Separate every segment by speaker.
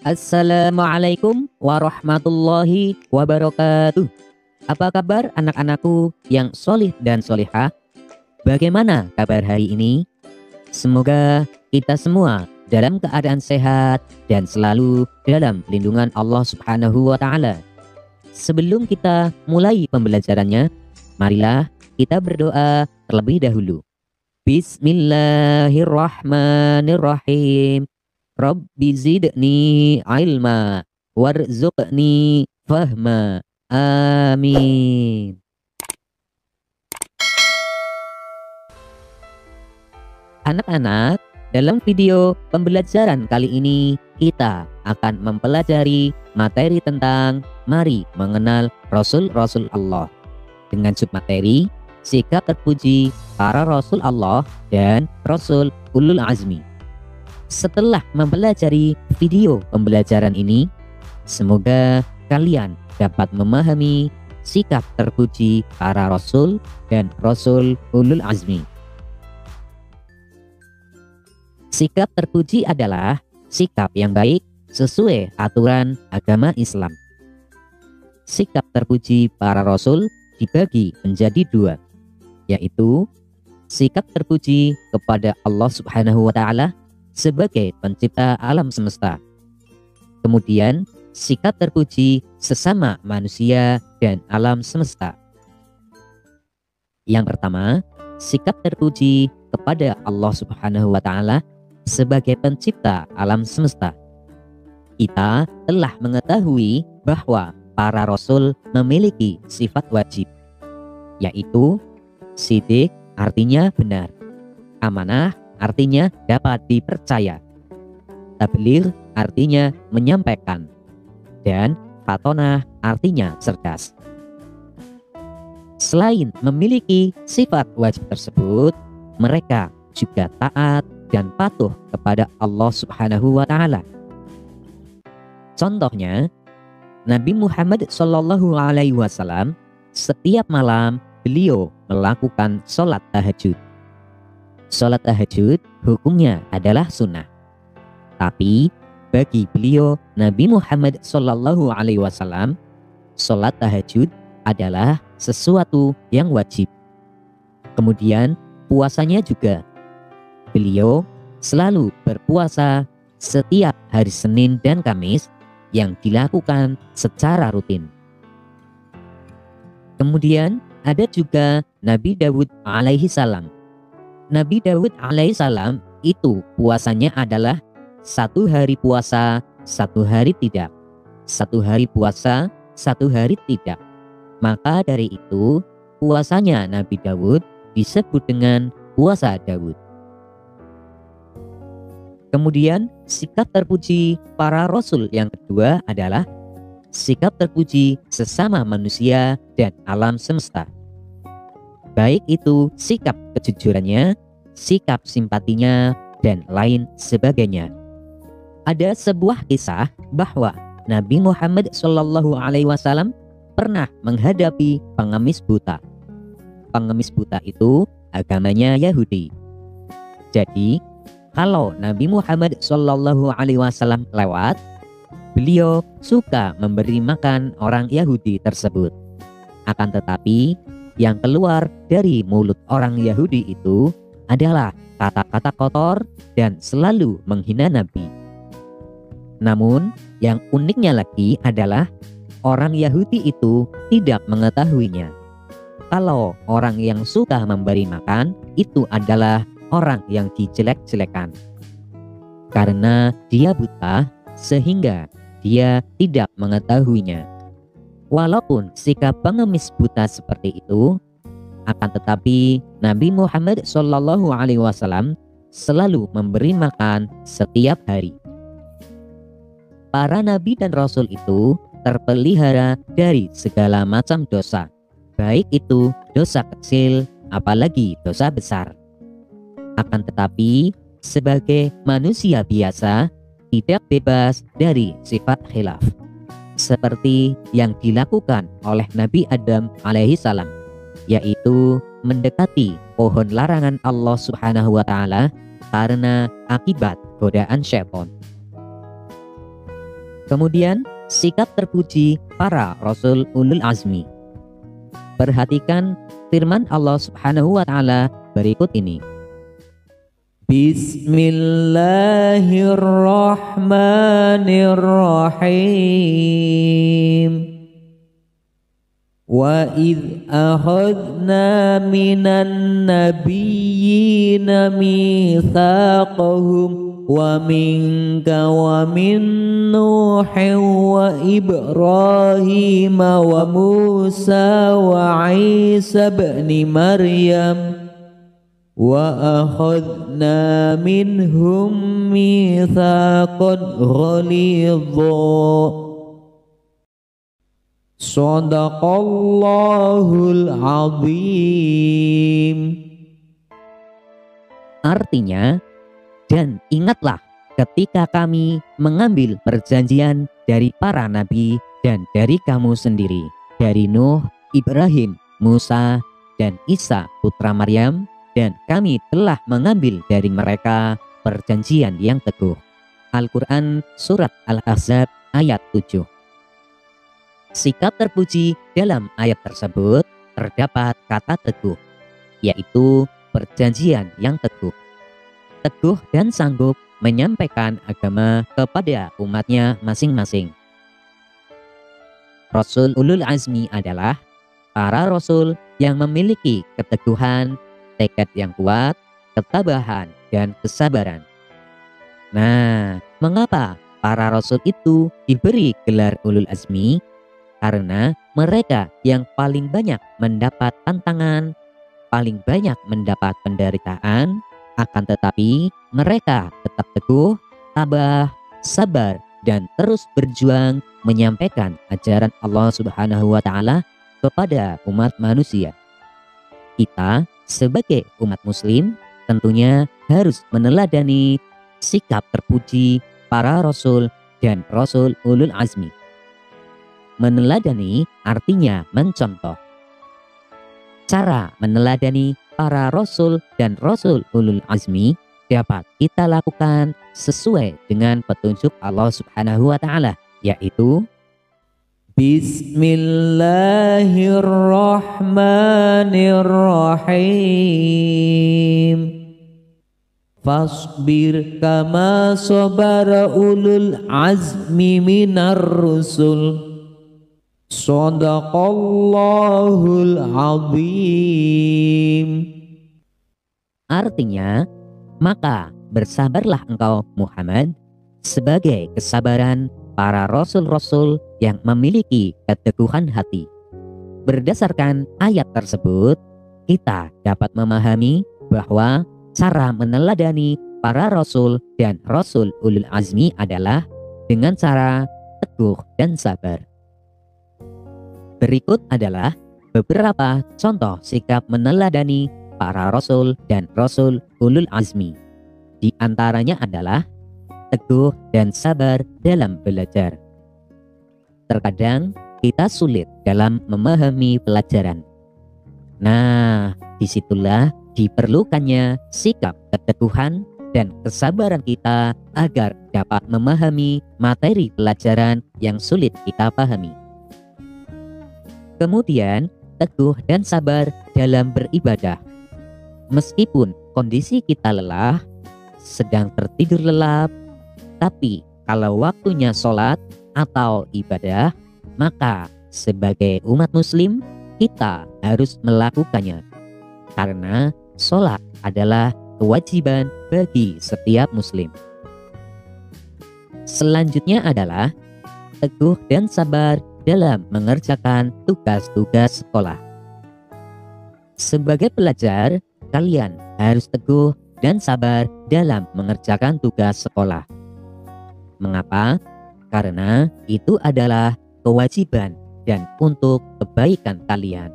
Speaker 1: Assalamualaikum warahmatullahi wabarakatuh. Apa kabar anak-anakku yang solih dan solihah? Bagaimana kabar hari ini? Semoga kita semua dalam keadaan sehat dan selalu dalam lindungan Allah Subhanahu wa Ta'ala. Sebelum kita mulai pembelajarannya, marilah kita berdoa terlebih dahulu. Bismillahirrahmanirrahim. Rabbi zidni ilma warzuqni fahma. Amin. Anak-anak, dalam video pembelajaran kali ini kita akan mempelajari materi tentang mari mengenal Rasul-Rasul Allah dengan submateri sikap terpuji para Rasul Allah dan Rasul Ulul Azmi. Setelah mempelajari video pembelajaran ini, semoga kalian dapat memahami sikap terpuji para Rasul dan Rasul Ulul Azmi. Sikap terpuji adalah sikap yang baik sesuai aturan agama Islam. Sikap terpuji para Rasul dibagi menjadi dua, yaitu sikap terpuji kepada Allah Subhanahu wa Ta'ala sebagai pencipta alam semesta. Kemudian sikap terpuji sesama manusia dan alam semesta. Yang pertama, sikap terpuji kepada Allah Subhanahu wa Ta'ala sebagai pencipta alam semesta. Kita telah mengetahui bahwa para rasul memiliki sifat wajib, yaitu siddiq artinya benar, amanah artinya dapat dipercaya, tabligh artinya menyampaikan, dan fatonah artinya cerdas. Selain memiliki sifat wajib tersebut, mereka juga taat dan patuh kepada Allah Subhanahu wa Ta'ala. Contohnya, Nabi Muhammad SAW setiap malam beliau melakukan sholat tahajud. Sholat tahajud hukumnya adalah sunnah. Tapi bagi beliau Nabi Muhammad SAW, sholat tahajud adalah sesuatu yang wajib. Kemudian puasanya juga. Beliau selalu berpuasa setiap hari Senin dan Kamis yang dilakukan secara rutin. Kemudian ada juga Nabi Dawud alaihi salam. Nabi Dawud alaihissalam itu puasanya adalah 1 hari puasa, 1 hari tidak. 1 hari puasa, 1 hari tidak. Maka dari itu puasanya Nabi Dawud disebut dengan puasa Dawud. Kemudian sikap terpuji para rasul yang kedua adalah sikap terpuji sesama manusia dan alam semesta. Baik itu sikap kejujurannya, sikap simpatinya, dan lain sebagainya. Ada sebuah kisah bahwa Nabi Muhammad SAW pernah menghadapi pengemis buta. Pengemis buta itu agamanya Yahudi. Jadi, kalau Nabi Muhammad SAW lewat, beliau suka memberi makan orang Yahudi tersebut. Akan tetapi, yang keluar dari mulut orang Yahudi itu adalah kata-kata kotor dan selalu menghina Nabi. Namun yang uniknya lagi adalah orang Yahudi itu tidak mengetahuinya. Kalau orang yang suka memberi makan itu adalah orang yang dijelek-jelekan. Karena dia buta sehingga dia tidak mengetahuinya. Walaupun sikap pengemis buta seperti itu, akan tetapi Nabi Muhammad SAW selalu memberi makan setiap hari. Para nabi dan rasul itu terpelihara dari segala macam dosa, baik itu dosa kecil apalagi dosa besar. Akan tetapi sebagai manusia biasa tidak bebas dari sifat khilaf, seperti yang dilakukan oleh Nabi Adam alaihissalam, yaitu mendekati pohon larangan Allah Subhanahu wa Ta'ala karena akibat godaan syaitan. Kemudian sikap terpuji para Rasul Ulul Azmi. Perhatikan firman Allah Subhanahu wa Ta'ala berikut ini. Bismillahirrahmanirrahim. Wa idh akhadna minan nabiyyina mitsaqahum wa minka wa min Nuhin wa Ibrahim wa Musa wa Isa ibn Maryam wa akhadna minhum mitsaqan ghalidha. Shadaqallahul azim. Artinya, dan ingatlah ketika kami mengambil perjanjian dari para nabi dan dari kamu sendiri, dari Nuh, Ibrahim, Musa, dan Isa putra Maryam, dan kami telah mengambil dari mereka perjanjian yang teguh. Al-Quran Surat Al-Ahzab ayat 7. Sikap terpuji dalam ayat tersebut terdapat kata teguh, yaitu perjanjian yang teguh. Teguh dan sanggup menyampaikan agama kepada umatnya masing-masing. Rasul Ulul Azmi adalah para Rasul yang memiliki keteguhan, tekad yang kuat, ketabahan, dan kesabaran. Nah, mengapa para Rasul itu diberi gelar Ulul Azmi? Karena mereka yang paling banyak mendapat tantangan, paling banyak mendapat penderitaan, akan tetapi mereka tetap teguh, tabah, sabar, dan terus berjuang menyampaikan ajaran Allah Subhanahu wa Ta'ala kepada umat manusia. Kita sebagai umat Muslim tentunya harus meneladani sikap terpuji para Rasul dan Rasul Ulul Azmi. Meneladani artinya mencontoh. Cara meneladani para Rasul dan Rasul Ulul Azmi dapat kita lakukan sesuai dengan petunjuk Allah Subhanahu wa Ta'ala, yaitu Bismillahirrahmanirrahim. Fasbir kama sabara ulul azmi minar rusul. Shadaqallahul azim. Artinya, maka bersabarlah engkau Muhammad sebagai kesabaran para rasul-rasul yang memiliki keteguhan hati. Berdasarkan ayat tersebut, kita dapat memahami bahwa cara meneladani para rasul dan Rasul Ulul Azmi adalah dengan cara teguh dan sabar. Berikut adalah beberapa contoh sikap meneladani para Rasul dan Rasul Ulul Azmi. Di antaranya adalah teguh dan sabar dalam belajar. Terkadang kita sulit dalam memahami pelajaran. Nah, disitulah diperlukannya sikap keteguhan dan kesabaran kita agar dapat memahami materi pelajaran yang sulit kita pahami. Kemudian, teguh dan sabar dalam beribadah. Meskipun kondisi kita lelah, sedang tertidur lelap, tapi kalau waktunya sholat atau ibadah, maka sebagai umat muslim, kita harus melakukannya. Karena sholat adalah kewajiban bagi setiap muslim. Selanjutnya adalah teguh dan sabar dalam mengerjakan tugas-tugas sekolah. Sebagai pelajar, kalian harus teguh dan sabar dalam mengerjakan tugas sekolah. Mengapa? Karena itu adalah kewajiban dan untuk kebaikan kalian.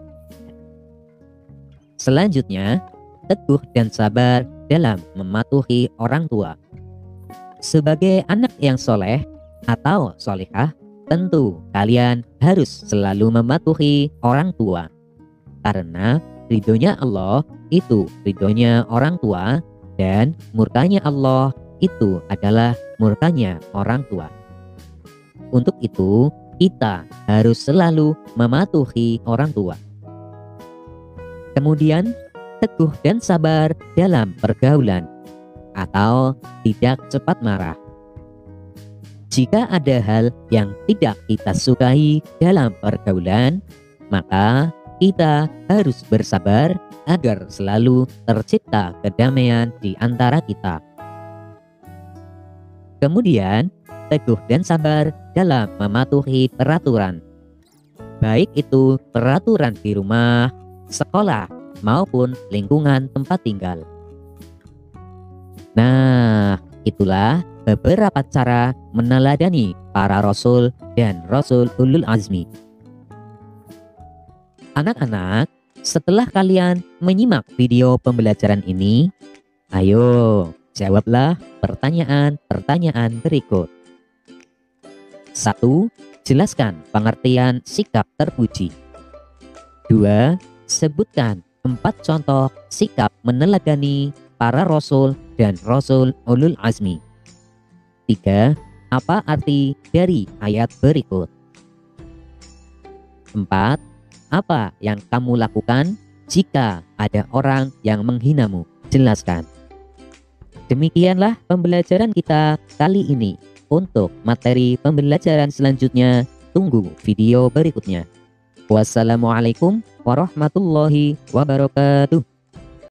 Speaker 1: Selanjutnya, teguh dan sabar dalam mematuhi orang tua. Sebagai anak yang soleh atau solehah, tentu kalian harus selalu mematuhi orang tua. Karena ridhonya Allah itu ridhonya orang tua, dan murkanya Allah itu adalah murkanya orang tua. Untuk itu, kita harus selalu mematuhi orang tua. Kemudian, teguh dan sabar dalam pergaulan atau tidak cepat marah. Jika ada hal yang tidak kita sukai dalam pergaulan, maka kita harus bersabar agar selalu tercipta kedamaian di antara kita. Kemudian, teguh dan sabar dalam mematuhi peraturan, baik itu peraturan di rumah, sekolah, maupun lingkungan tempat tinggal. Nah, itulah beberapa cara meneladani para rasul dan rasul ulul azmi. Anak-anak, setelah kalian menyimak video pembelajaran ini, ayo jawablah pertanyaan-pertanyaan berikut. 1. Jelaskan pengertian sikap terpuji. 2. Sebutkan 4 contoh sikap meneladani para rasul dan rasul ulul azmi. 3. Apa arti dari ayat berikut? 4. Apa yang kamu lakukan jika ada orang yang menghinamu? Jelaskan. Demikianlah pembelajaran kita kali ini. Untuk materi pembelajaran selanjutnya, tunggu video berikutnya. Wassalamualaikum warahmatullahi wabarakatuh.